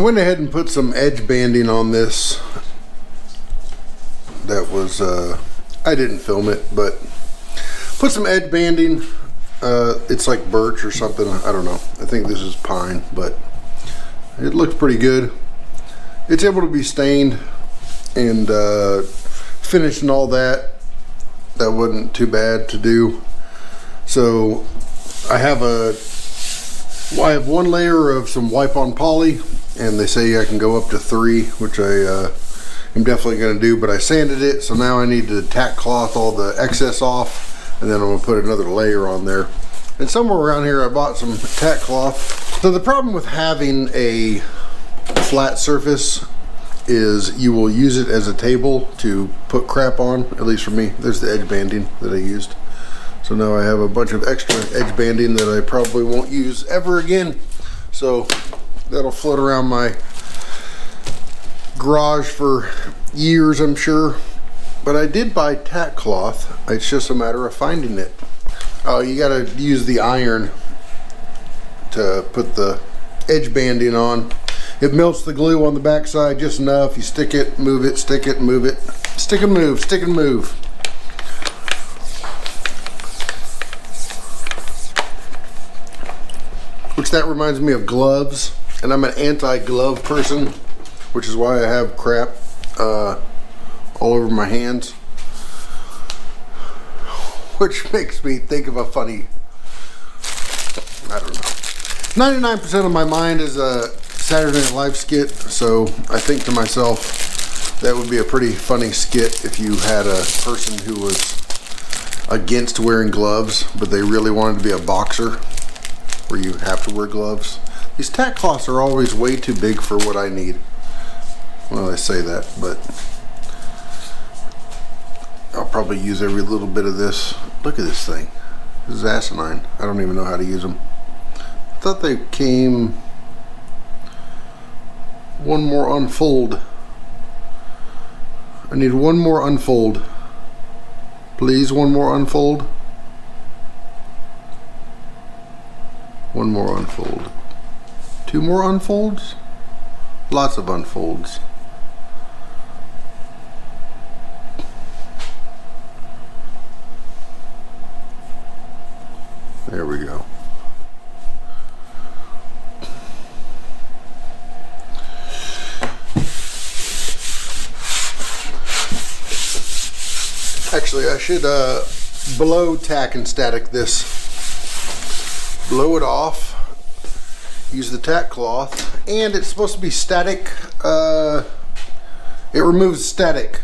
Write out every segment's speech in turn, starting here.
went ahead and put some edge banding on this. That was, I didn't film it, but put some edge banding. It's like birch or something, I don't know. I think this is pine, but it looks pretty good. It's able to be stained and finished and all that. That wasn't too bad to do. So I have one layer of some wipe-on poly, and they say I can go up to 3, which I am definitely going to do, but I sanded it, so now I need to tack cloth all the excess off, and then I'm going to put another layer on there. And somewhere around here I bought some tack cloth. So the problem with having a flat surface is you will use it as a table to put crap on, at least for me. There's the edge banding that I used. So now I have a bunch of extra edge banding that I probably won't use ever again. So that'll float around my garage for years, I'm sure. But I did buy tack cloth. It's just a matter of finding it. Oh, you gotta use the iron to put the edge banding on. It melts the glue on the back side just enough. You stick it, move it, stick it, move it. Stick and move, stick and move. Which that reminds me of gloves. And I'm an anti-glove person, which is why I have crap all over my hands. Which makes me think of a funny, I don't know. 99% of my mind is a Saturday Night Live skit, so I think to myself, that would be a pretty funny skit if you had a person who was against wearing gloves, but they really wanted to be a boxer, where you have to wear gloves. These tack cloths are always way too big for what I need. Well, I say that, but I'll probably use every little bit of this. Look at this thing. This is asinine. I don't even know how to use them. I thought they came one more unfold. I need one more unfold. Please, one more unfold. One more unfold. 2 more unfolds? Lots of unfolds. There we go. Actually, I should blow tack and static this. Blow it off. Use the tack cloth, and it's supposed to be static. It removes static,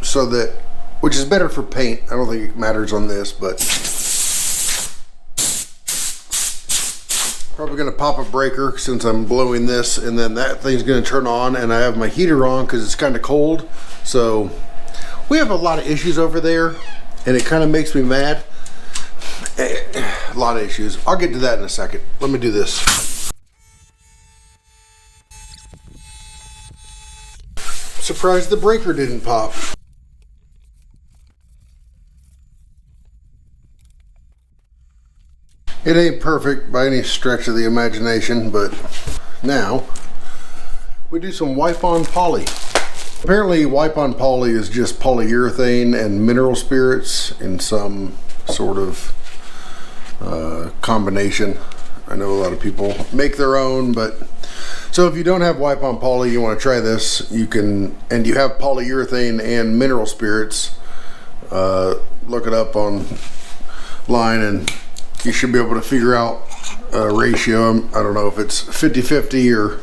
so that, which is better for paint. I don't think it matters on this, but probably gonna pop a breaker since I'm blowing this, and then that thing's gonna turn on, and I have my heater on because it's kind of cold. So we have a lot of issues over there, and it kind of makes me mad. A lot of issues. I'll get to that in a second. Let me do this. Surprised the breaker didn't pop. It ain't perfect by any stretch of the imagination, but now we do some wipe-on poly. Apparently wipe-on poly is just polyurethane and mineral spirits in some sort of combination. I know a lot of people make their own, but so if you don't have wipe-on poly, you want to try this. You can, and you have polyurethane and mineral spirits. Look it up online, and you should be able to figure out a ratio. I don't know if it's 50-50 or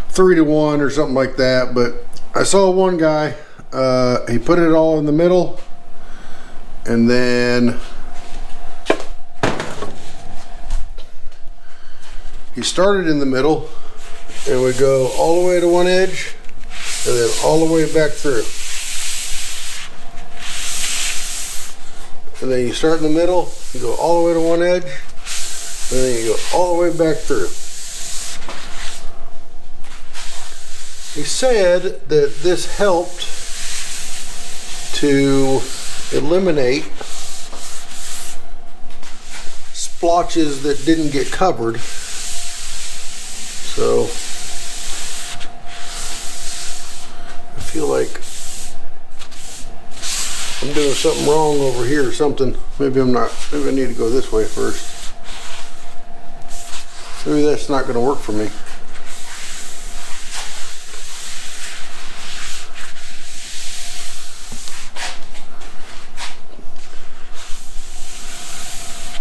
3-to-1 or something like that, but I saw one guy, he put it all in the middle, and then he started in the middle and would go all the way to one edge and then all the way back through. And then you start in the middle, you go all the way to one edge, and then you go all the way back through. He said that this helped to eliminate splotches that didn't get covered. So feel like I'm doing something wrong over here or something. Maybe I'm not. Maybe I need to go this way first. Maybe that's not going to work for me.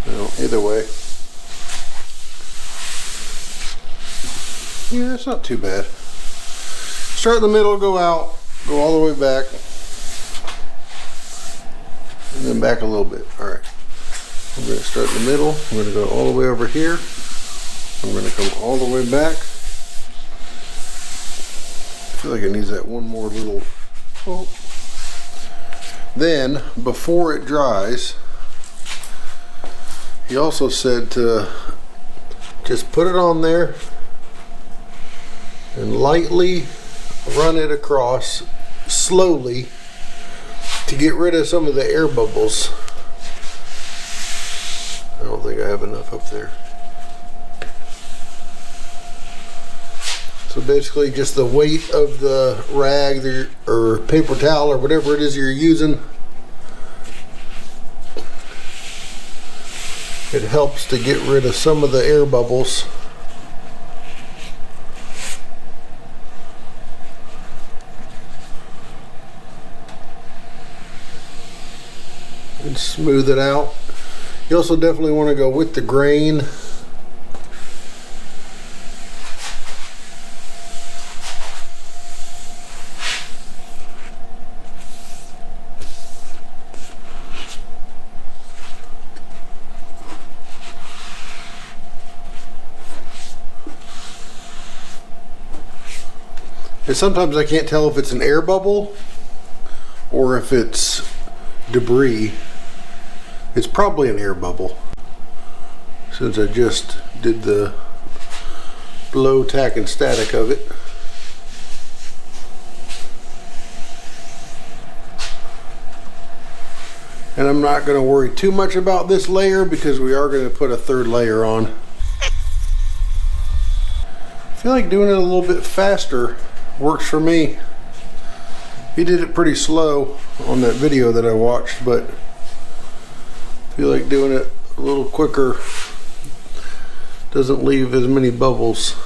Well, either way. Yeah, that's not too bad. Start in the middle, go out, go all the way back, and then back a little bit. All right. I'm going to start in the middle. I'm going to go all the way over here. I'm going to come all the way back. I feel like it needs that one more little. Oh. Then, before it dries, he also said to just put it on there and lightly run it across slowly to get rid of some of the air bubbles. I don't think I have enough up there. So basically just the weight of the rag or paper towel or whatever it is you're using, it helps to get rid of some of the air bubbles. And smooth it out. You also definitely want to go with the grain. And sometimes I can't tell if it's an air bubble or if it's debris. It's probably an air bubble since I just did the blow, tack, and static of it. And I'm not going to worry too much about this layer because we are going to put a third layer on. I feel like doing it a little bit faster works for me. He did it pretty slow on that video that I watched, but I feel like doing it a little quicker doesn't leave as many bubbles.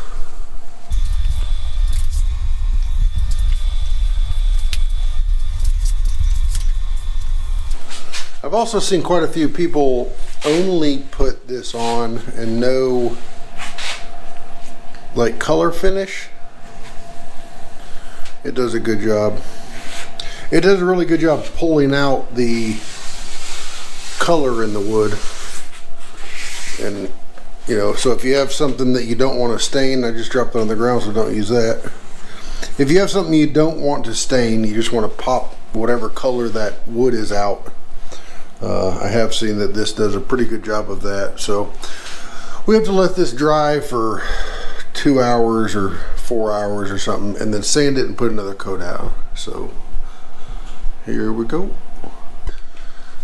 I've also seen quite a few people only put this on and no like color finish. It does a good job. It does a really good job pulling out the color in the wood. And you know, so if you have something that you don't want to stain, I just dropped it on the ground, so don't use that. If you have something you don't want to stain, you just want to pop whatever color that wood is out. I have seen that this does a pretty good job of that. So we have to let this dry for 2 hours or 4 hours or something, and then sand it and put another coat out. So here we go.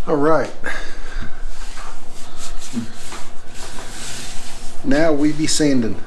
All right. Now we be sanding.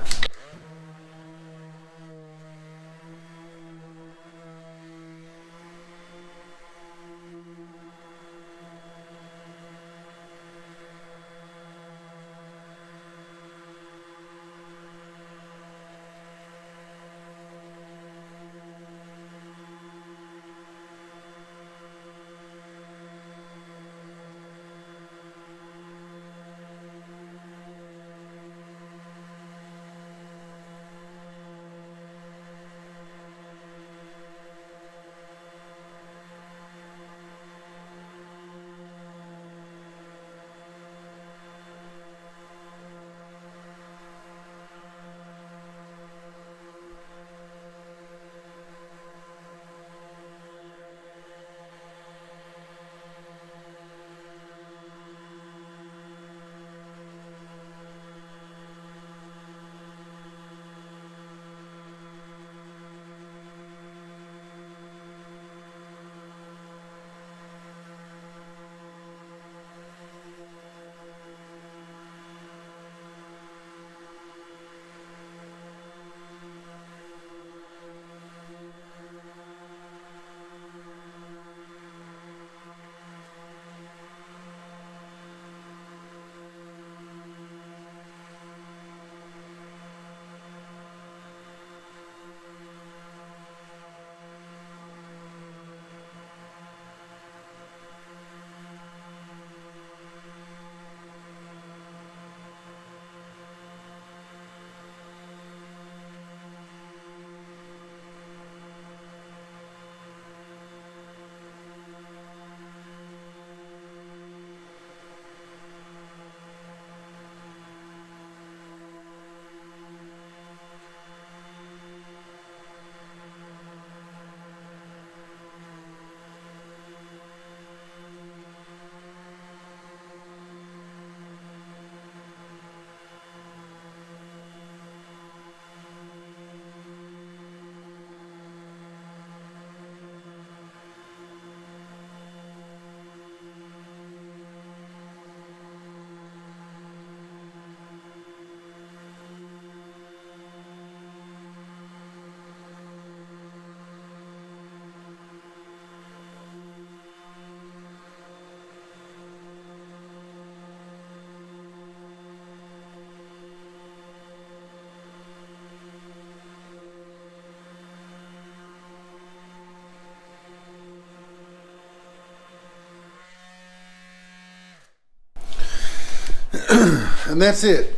And that's it.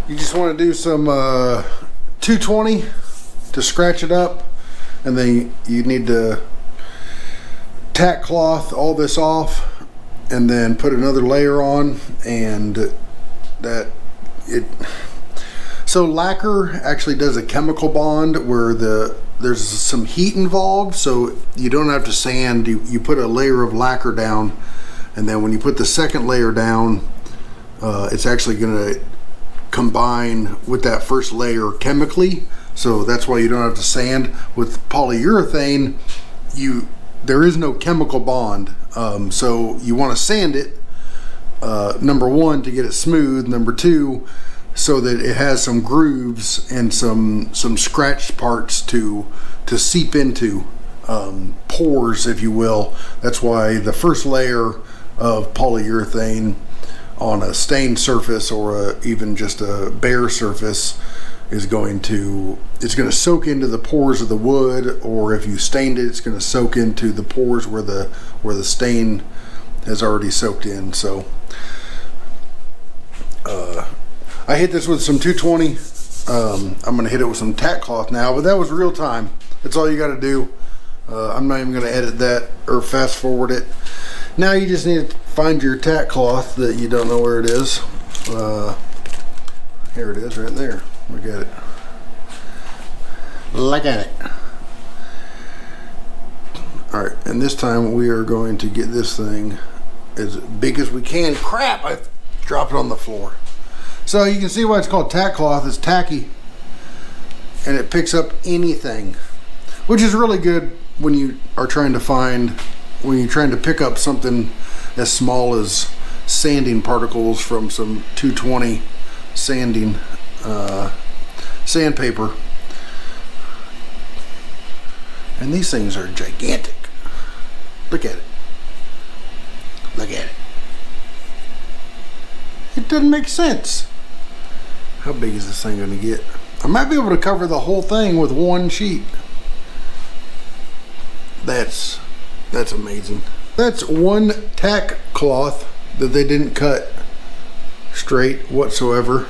You just want to do some 220 to scratch it up, and then you need to tack cloth all this off and then put another layer on, and so lacquer actually does a chemical bond where there's some heat involved, so you don't have to sand. You put a layer of lacquer down, and then when you put the second layer down, it's actually going to combine with that first layer chemically, so that's why you don't have to sand. With polyurethane, there is no chemical bond, so you want to sand it, number one, to get it smooth, number two, so that it has some grooves and some scratched parts to seep into, pores, if you will. That's why the first layer of polyurethane on a stained surface, or even just a bare surface, it's going to soak into the pores of the wood, or if you stained it, it's going to soak into the pores where the stain has already soaked in. So I hit this with some 220. I'm going to hit it with some tack cloth now, but that was real time. That's all you got to do. I'm not even going to edit that or fast forward it. Now you just need to find your tack cloth that you don't know where it is. Here it is, right there. Look at it. Look at it. All right, and this time we are going to get this thing as big as we can. Crap, I dropped it on the floor. So you can see why it's called tack cloth. It's tacky, and it picks up anything, which is really good when you are trying to pick up something as small as sanding particles from some 220 sanding sandpaper. And these things are gigantic. Look at it. Look at it. It doesn't make sense. How big is this thing going to get? I might be able to cover the whole thing with one sheet. That's amazing. That's one tack cloth that they didn't cut straight whatsoever.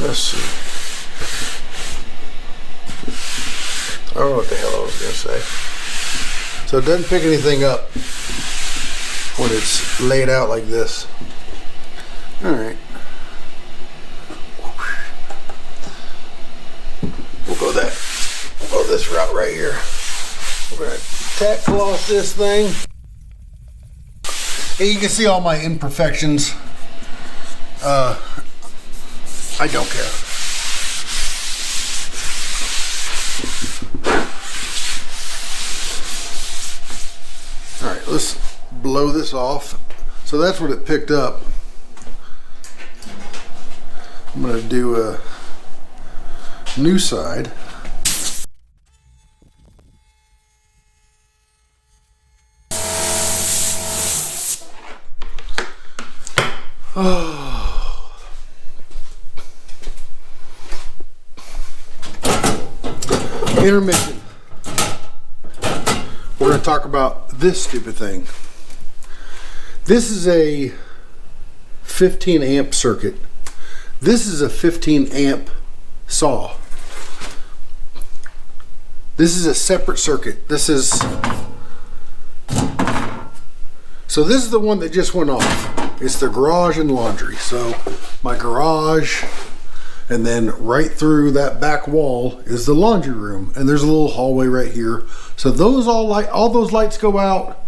Let's see. I don't know what the hell I was going to say. So it doesn't pick anything up when it's laid out like this. All right. We'll go this route right here. We're going to tack cloth this thing. And you can see all my imperfections. I don't care. All right, let's blow this off. So that's what it picked up. I'm going to do a new side. Oh. Intermission. We're going to talk about this stupid thing. This is a 15 amp circuit. This is a 15 amp saw. This is a separate circuit. This is the one that just went off. It's the garage and laundry. So my garage, and then right through that back wall is the laundry room, and there's a little hallway right here. So those all those lights go out.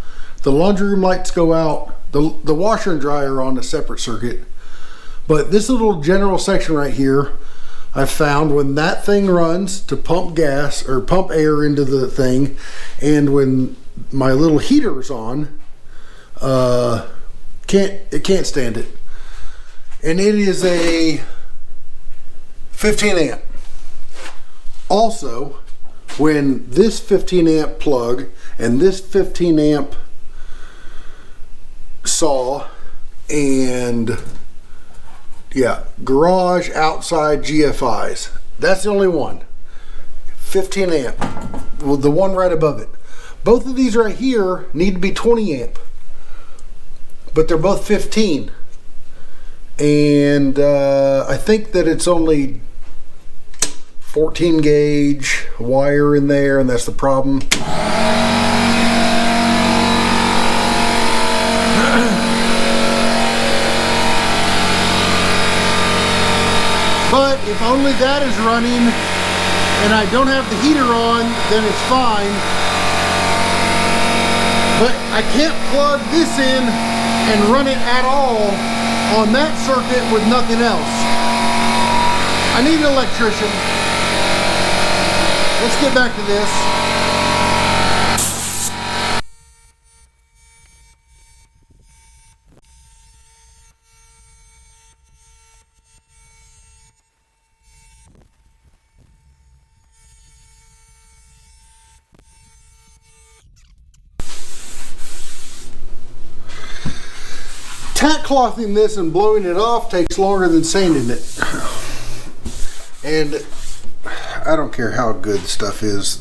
The laundry room lights go out. The washer and dryer are on a separate circuit. But this little general section right here, I found when that thing runs to pump gas or pump air into the thing, and when my little heater is on, it can't stand it. And it is a 15 amp. Also, when this 15 amp plug and this 15 amp saw and garage outside GFIs, that's the only one. 15 amp, well, the one right above it. Both of these right here need to be 20 amp, but they're both 15. And I think that it's only 14 gauge wire in there, and that's the problem. But if only that is running and I don't have the heater on, then it's fine. But I can't plug this in and run it at all on that circuit with nothing else. I need an electrician. Let's get back to this. Tack clothing this and blowing it off takes longer than sanding it. And I don't care how good stuff is.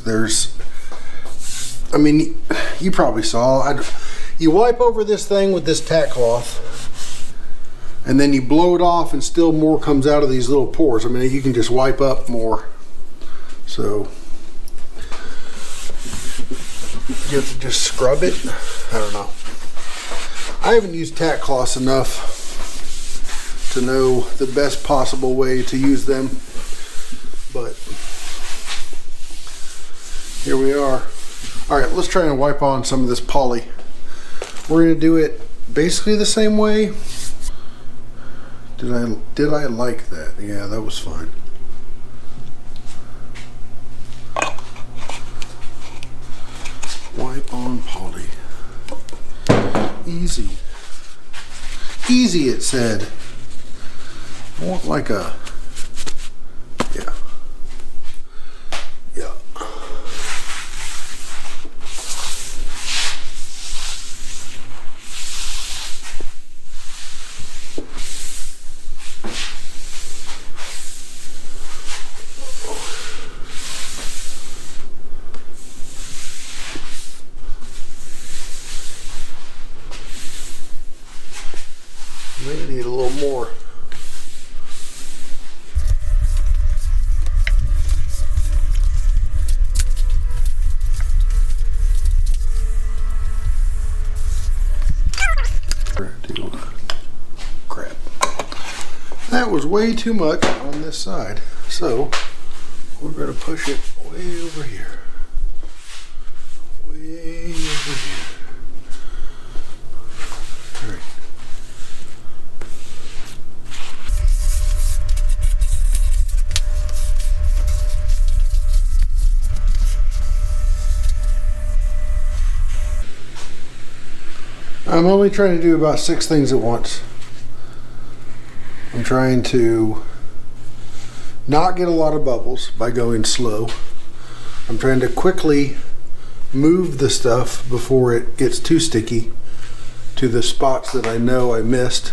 I mean, you probably saw, you wipe over this thing with this tack cloth and then you blow it off and still more comes out of these little pores. I mean, you can just wipe up more. So you have to just scrub it. I don't know. I haven't used tack cloths enough to know the best possible way to use them, but here we are. All right, let's try and wipe on some of this poly. We're gonna do it basically the same way. Did I like that? Yeah, that was fine. Wipe on poly. Easy. Easy, it said. I want like a, yeah. Yeah. May need a little more. Crap. That was way too much on this side. So we're going to push it way over here. Way over here. All right. I'm only trying to do about 6 things at once. I'm trying to not get a lot of bubbles by going slow. I'm trying to quickly move the stuff before it gets too sticky to the spots that I know I missed.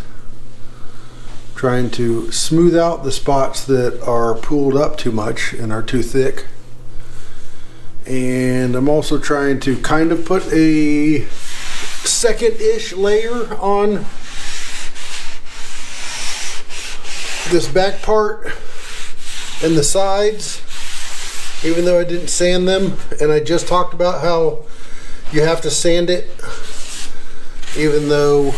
Trying to smooth out the spots that are pooled up too much and are too thick. And I'm also trying to kind of put a second-ish layer on this back part and the sides, even though I didn't sand them. And I just talked about how you have to sand it, even though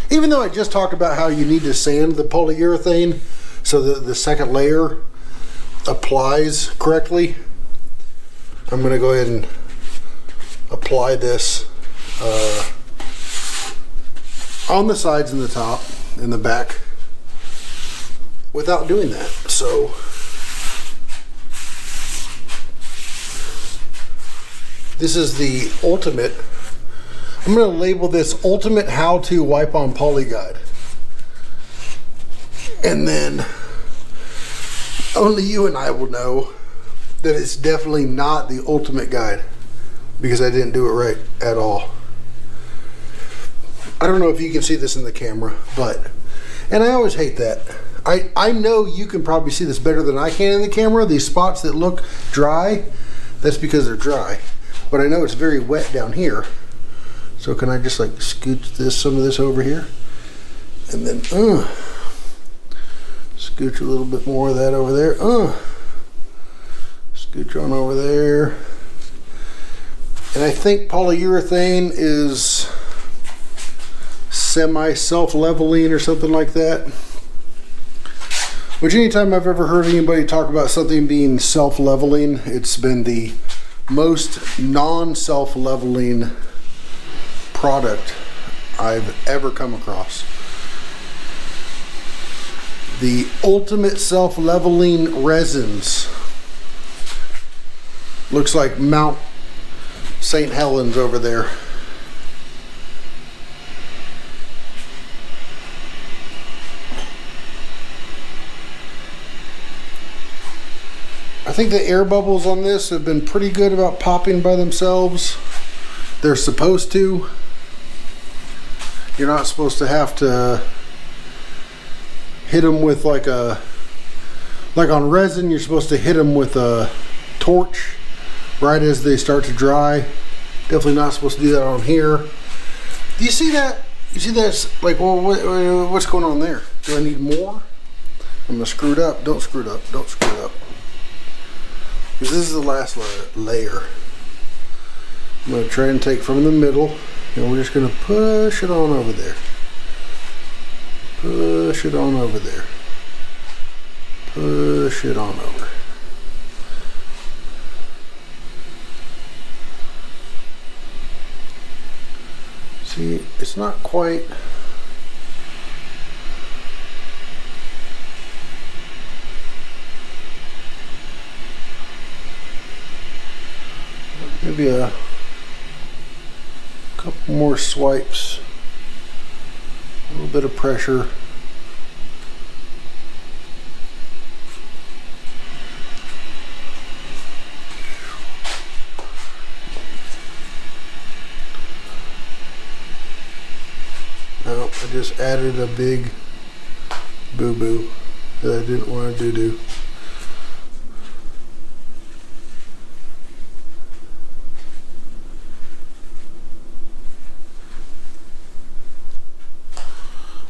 I just talked about how you need to sand the polyurethane so that the second layer applies correctly. I'm going to go ahead and apply this on the sides and the top and the back without doing that. So this is the ultimate. I'm going to label this ultimate how-to wipe on poly guide. And then only you and I will know that it's definitely not the ultimate guide, because I didn't do it right at all. I don't know if you can see this in the camera, and I always hate that. I know you can probably see this better than I can in the camera. These spots that look dry, that's because they're dry. but I know it's very wet down here. So can I just like scooch some of this over here? And then, scooch a little bit more of that over there. Scooch on over there. And I think polyurethane is semi-self-leveling or something like that. Which anytime I've ever heard anybody talk about something being self-leveling, it's been the most non-self-leveling product I've ever come across. The ultimate self-leveling resins. Looks like Mount St. Helens over there. I think the air bubbles on this have been pretty good about popping by themselves. They're supposed to. You're not supposed to have to hit them with like on resin, you're supposed to hit them with a torch right as they start to dry. Definitely not supposed to do that on here. Do you see that? You see that's like, well, what's going on there? Do I need more? I'm gonna screw it up. Don't screw it up. Don't screw it up. Because this is the last layer. I'm gonna try and take from the middle, and we're just gonna push it on over there. Push it on over there. Push it on over. See, it's not quite. Maybe a couple more swipes. A little bit of pressure. Now I just added a big boo-boo that I didn't want to do.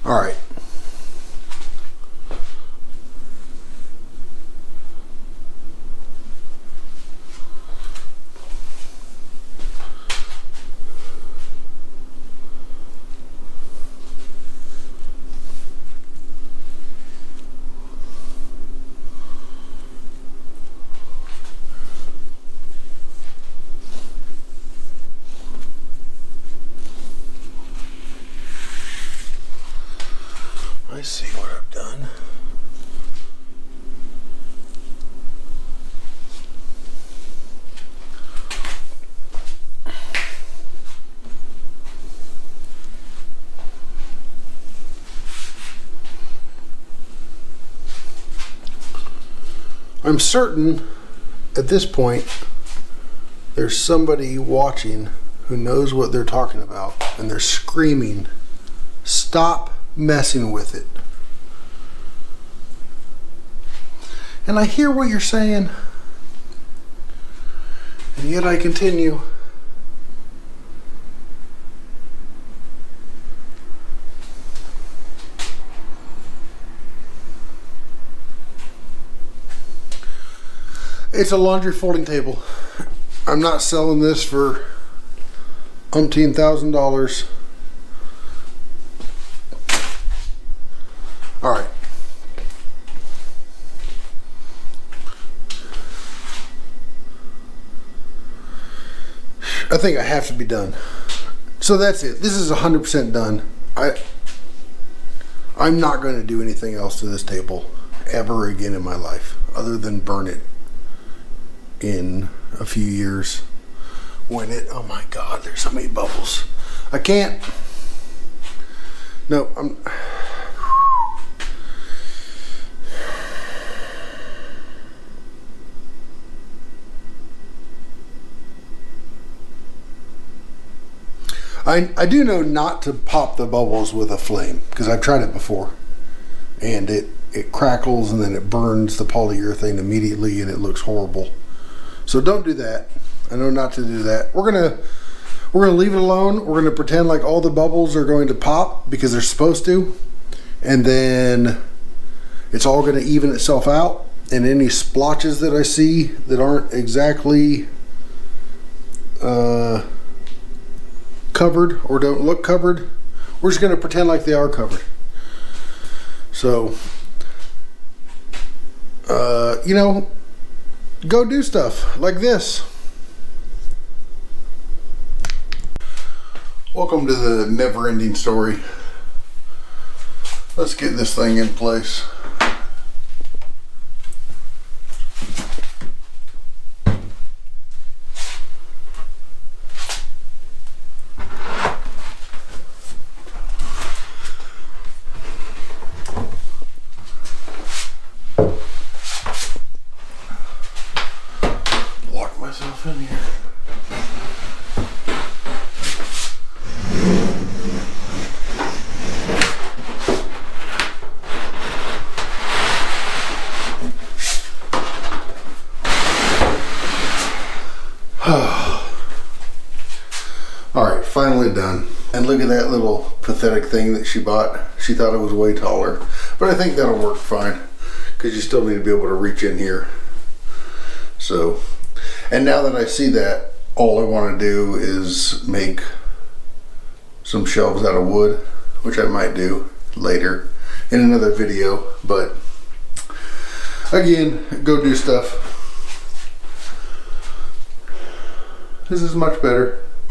All right. I see what I've done. I'm certain at this point there's somebody watching who knows what they're talking about, and they're screaming, "Stop messing with it." And I hear what you're saying, and yet I continue. It's a laundry folding table. I'm not selling this for umpteen $1,000s. All right. I think I have to be done. So that's it. This is 100% done. I'm not going to do anything else to this table ever again in my life other than burn it in a few years when oh my God, there's so many bubbles. I can't. No, I do know not to pop the bubbles with a flame because I've tried it before, and it crackles and then it burns the polyurethane immediately and it looks horrible. So don't do that. I know not to do that. We're gonna leave it alone. We're gonna pretend like all the bubbles are going to pop because they're supposed to, and then it's all gonna even itself out. And any splotches that I see that aren't exactly covered or don't look covered, we're just gonna pretend like they are covered. So, you know, go do stuff like this. Welcome to the never-ending story. Let's get this thing in place. Lock myself in here. Alright, finally done. And look at that little pathetic thing that she bought. She thought it was way taller. But I think that'll work fine, because you still need to be able to reach in here. So, and now that I see that, all I want to do is make some shelves out of wood, which I might do later in another video. But again, go do stuff. This is much better.